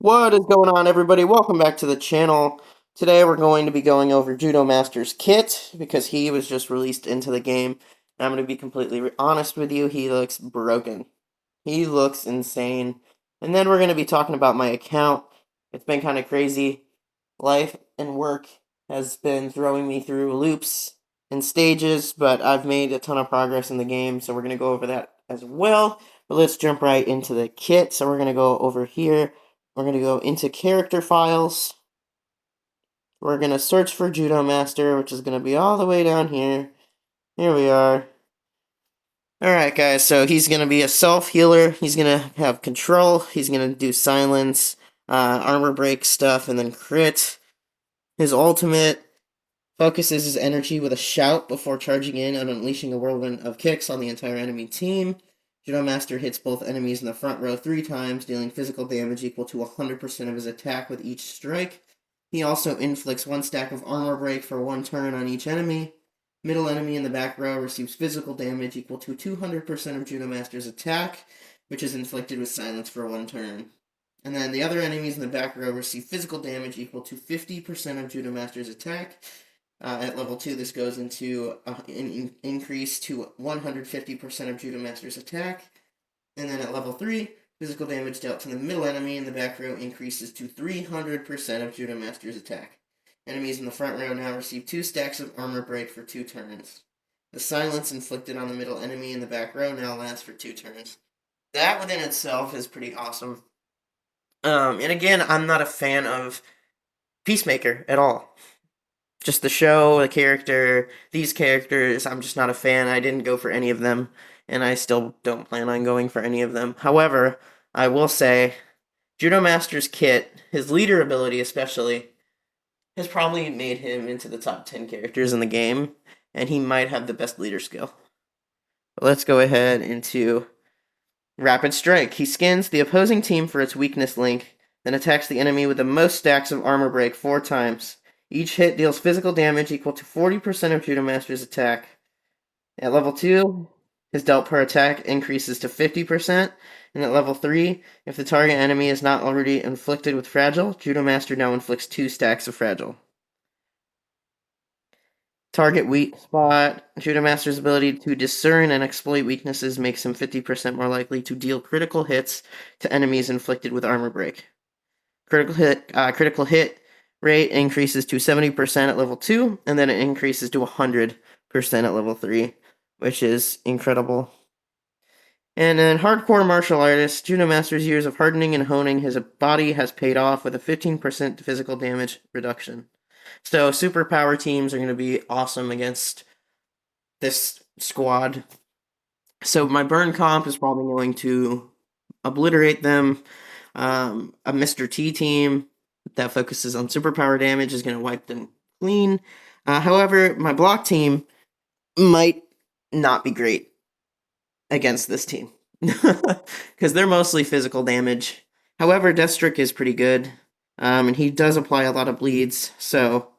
What is going on, everybody? Welcome back to the channel. Today we're going to be going over Judomaster's kit because he was just released into the game. And I'm going to be completely honest with you, he looks broken. He looks insane. And then we're going to be talking about my account. It's been kind of crazy. Life and work has been throwing me through loops and stages, but I've made a ton of progress in the game, so we're going to go over that as well. But let's jump right into the kit. So we're going to go over here. We're going to go into character files. We're going to search for Judomaster, which is going to be all the way down here. Here we are. Alright, guys, so he's going to be a self-healer. He's going to have control. He's going to do silence, armor break stuff, and then crit. His ultimate focuses his energy with a shout before charging in and unleashing a whirlwind of kicks on the entire enemy team. Judomaster hits both enemies in the front row 3 times, dealing physical damage equal to 100% of his attack with each strike. He also inflicts 1 stack of armor break for 1 turn on each enemy. Middle enemy in the back row receives physical damage equal to 200% of Judomaster's attack, which is inflicted with silence for 1 turn. And then the other enemies in the back row receive physical damage equal to 50% of Judomaster's attack. At level 2, this goes into an increase to 150% of Judomaster's attack. And then at level 3, physical damage dealt to the middle enemy in the back row increases to 300% of Judomaster's attack. Enemies in the front row now receive 2 stacks of armor break for 2 turns. The silence inflicted on the middle enemy in the back row now lasts for 2 turns. That within itself is pretty awesome. And again, I'm not a fan of Peacemaker at all. Just the show, the character, these characters, I'm just not a fan. I didn't go for any of them, and I still don't plan on going for any of them. However, I will say, Judomaster's kit, his leader ability especially, has probably made him into the top 10 characters in the game, and he might have the best leader skill. But let's go ahead into Rapid Strike. He scans the opposing team for its weakness link, then attacks the enemy with the most stacks of armor break 4 times. Each hit deals physical damage equal to 40% of Judomaster's attack. At level 2, his dealt per attack increases to 50%, and at level 3, if the target enemy is not already inflicted with Fragile, Judomaster now inflicts 2 stacks of Fragile. Target weak spot. Judomaster's ability to discern and exploit weaknesses makes him 50% more likely to deal critical hits to enemies inflicted with armor break. Critical hit rate increases to 70% at level 2, and then it increases to 100% at level 3, which is incredible. And then hardcore martial artist, Judomaster's years of hardening and honing his body has paid off with a 15% physical damage reduction. So superpower teams are going to be awesome against this squad. So my burn comp is probably going to obliterate them. A Mr. T team that focuses on superpower damage is going to wipe them clean. However, my block team might not be great against this team because they're mostly physical damage. However, Deathstroke is pretty good, and he does apply a lot of bleeds, so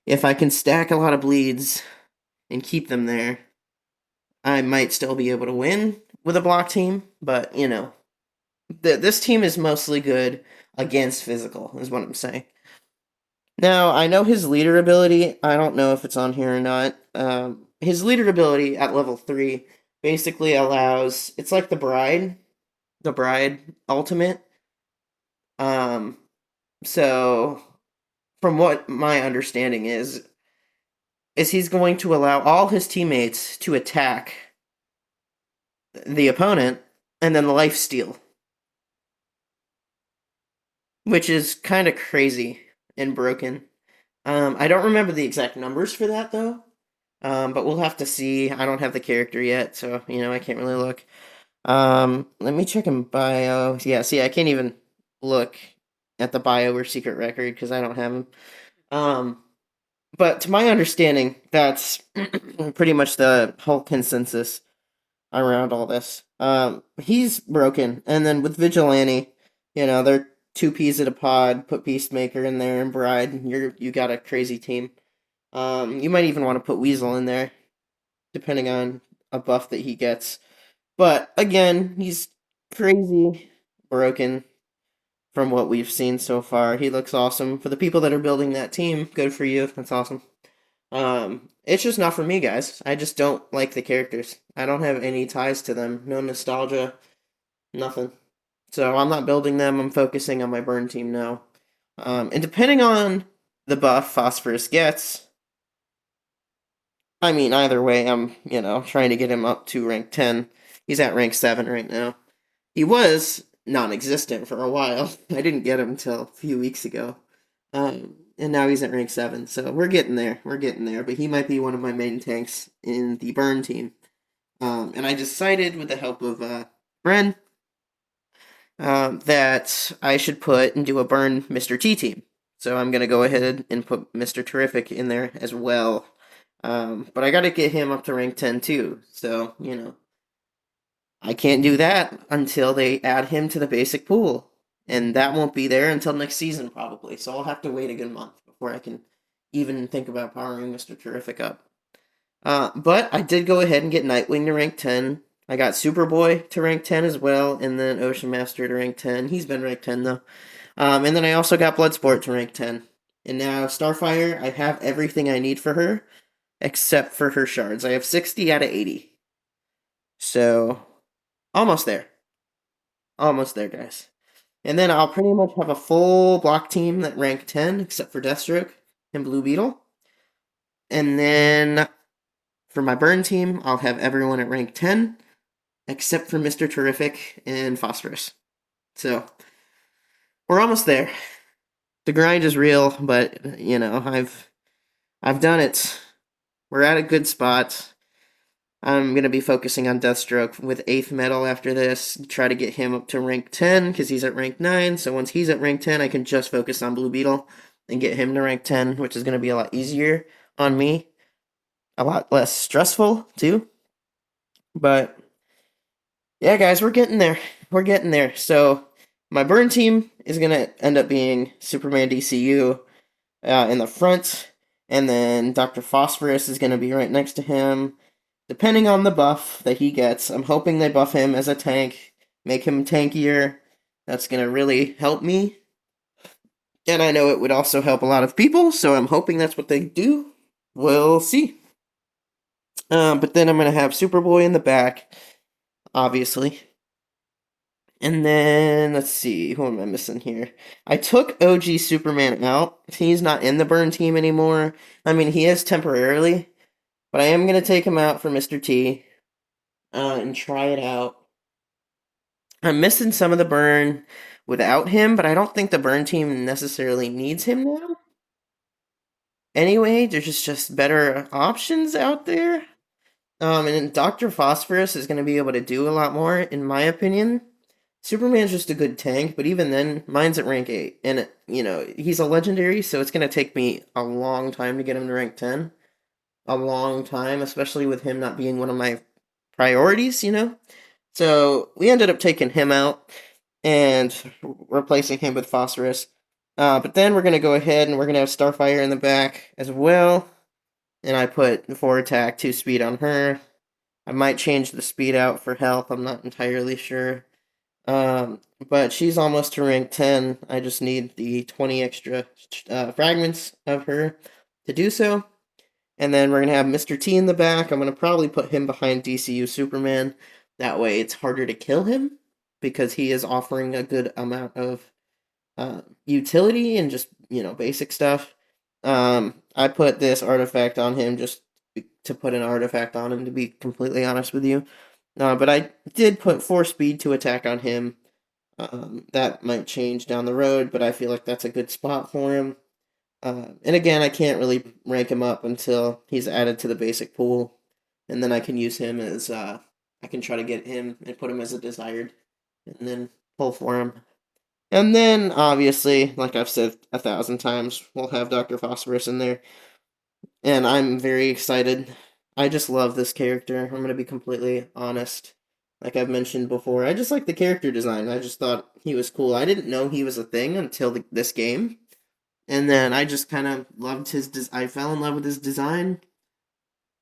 if I can stack a lot of bleeds and keep them there, I might still be able to win with a block team, but, you know, this team is mostly good against physical, is what I'm saying. Now, I know his leader ability, I don't know if it's on here or not. His leader ability at level 3 basically allows, it's like the Bride ultimate. So, from what my understanding is he's going to allow all his teammates to attack the opponent and then life steal. Which is kind of crazy and broken. I don't remember the exact numbers for that, though. But we'll have to see. I don't have the character yet, so, you know, I can't really look. Let me check in bio. Yeah, see, I can't even look at the bio or secret record because I don't have him. But to my understanding, that's pretty much the whole consensus around all this. He's broken, and then with Vigilante, you know, they're 2 peas at a pod. Put Peacemaker in there and Bride. You got a crazy team. You might even want to put Weasel in there, depending on a buff that he gets. But again, he's crazy broken. from what we've seen so far. He looks awesome. For the people that are building that team, good for you. That's awesome. It's just not for me, guys. I just don't like the characters. I don't have any ties to them. No nostalgia, nothing. So I'm not building them. I'm focusing on my burn team now. And depending on the buff Phosphorus gets, I mean, either way, I'm, trying to get him up to rank 10. He's at rank 7 right now. He was non-existent for a while. I didn't get him until a few weeks ago. And now he's at rank 7, so we're getting there. We're getting there, but he might be one of my main tanks in the burn team. And I decided, with the help of Bren, that I should put and do a burn Mr. T team. So I'm going to go ahead and put Mr. Terrific in there as well. But I got to get him up to rank 10 too. So, I can't do that until they add him to the basic pool. And that won't be there until next season, probably. So I'll have to wait a good month before I can even think about powering Mr. Terrific up. But I did go ahead and get Nightwing to rank 10. I got Superboy to rank 10 as well, and then Ocean Master to rank 10. He's been ranked 10, though. And then I also got Bloodsport to rank 10. And now Starfire, I have everything I need for her, except for her shards. I have 60 out of 80. So, almost there. Almost there, guys. And then I'll pretty much have a full block team that rank 10, except for Deathstroke and Blue Beetle. And then for my burn team, I'll have everyone at rank 10, except for Mr. Terrific and Phosphorus. So, we're almost there. The grind is real, but, I've done it. We're at a good spot. I'm going to be focusing on Deathstroke with 8th Metal after this. Try to get him up to rank 10, because he's at rank 9. So once he's at rank 10, I can just focus on Blue Beetle and get him to rank 10, which is going to be a lot easier on me. A lot less stressful, too. But, yeah, guys, we're getting there. We're getting there. So, my burn team is going to end up being Superman DCU in the front. And then Dr. Phosphorus is going to be right next to him. Depending on the buff that he gets, I'm hoping they buff him as a tank, make him tankier. That's going to really help me. And I know it would also help a lot of people, so I'm hoping that's what they do. We'll see. But then I'm going to have Superboy in the back, obviously. And then, let's see, who am I missing here? I took OG Superman out. He's not in the burn team anymore. I mean, he is temporarily. But I am going to take him out for Mr. T and try it out. I'm missing some of the burn without him, but I don't think the burn team necessarily needs him now. Anyway, there's just better options out there. And Dr. Phosphorus is going to be able to do a lot more, in my opinion. Superman's just a good tank, but even then, mine's at rank 8. And, he's a legendary, so it's going to take me a long time to get him to rank 10. A long time, especially with him not being one of my priorities, So we ended up taking him out and replacing him with Phosphorus. But then we're going to go ahead and we're going to have Starfire in the back as well. And I put 4 attack, 2 speed on her. I might change the speed out for health. I'm not entirely sure. But she's almost to rank 10. I just need the 20 extra fragments of her to do so. And then we're going to have Mr. T in the back. I'm going to probably put him behind DCU Superman. That way it's harder to kill him, because he is offering a good amount of utility and just, basic stuff. I put this artifact on him just to put an artifact on him, to be completely honest with you. But I did put 4 speed to attack on him. That might change down the road, but I feel like that's a good spot for him. And again, I can't really rank him up until he's added to the basic pool, and then I can use him as, I can try to get him and put him as a desired, and then pull for him. And then, obviously, like I've said 1,000 times, we'll have Dr. Phosphorus in there, and I'm very excited. I just love this character, I'm going to be completely honest. Like I've mentioned before, I just like the character design. I just thought he was cool. I didn't know he was a thing until this game. And then I just kind of loved I fell in love with his design.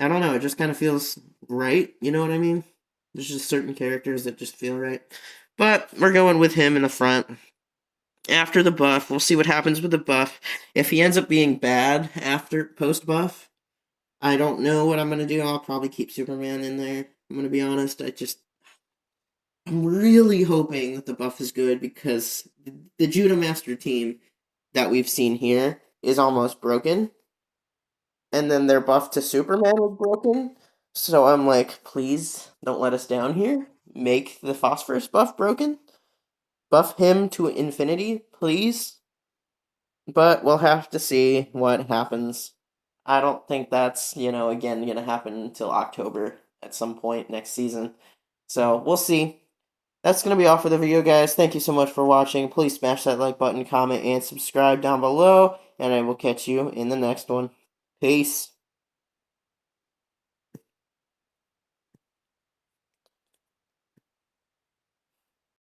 I don't know, it just kind of feels right, you know what I mean? There's just certain characters that just feel right. But we're going with him in the front. after the buff. We'll see what happens with the buff. If he ends up being bad after post buff, I don't know what I'm gonna do. I'll probably keep Superman in there. I'm gonna be honest. I'm really hoping that the buff is good because the Judomaster team that we've seen here is almost broken, and then their buff to Superman was broken. So I'm like, please don't let us down here. Make the Phosphorus buff broken. Buff him to infinity, please. But we'll have to see what happens. I don't think that's, again, going to happen until October at some point next season. So we'll see. That's going to be all for the video, guys. Thank you so much for watching. Please smash that like button, comment, and subscribe down below. And I will catch you in the next one. Peace.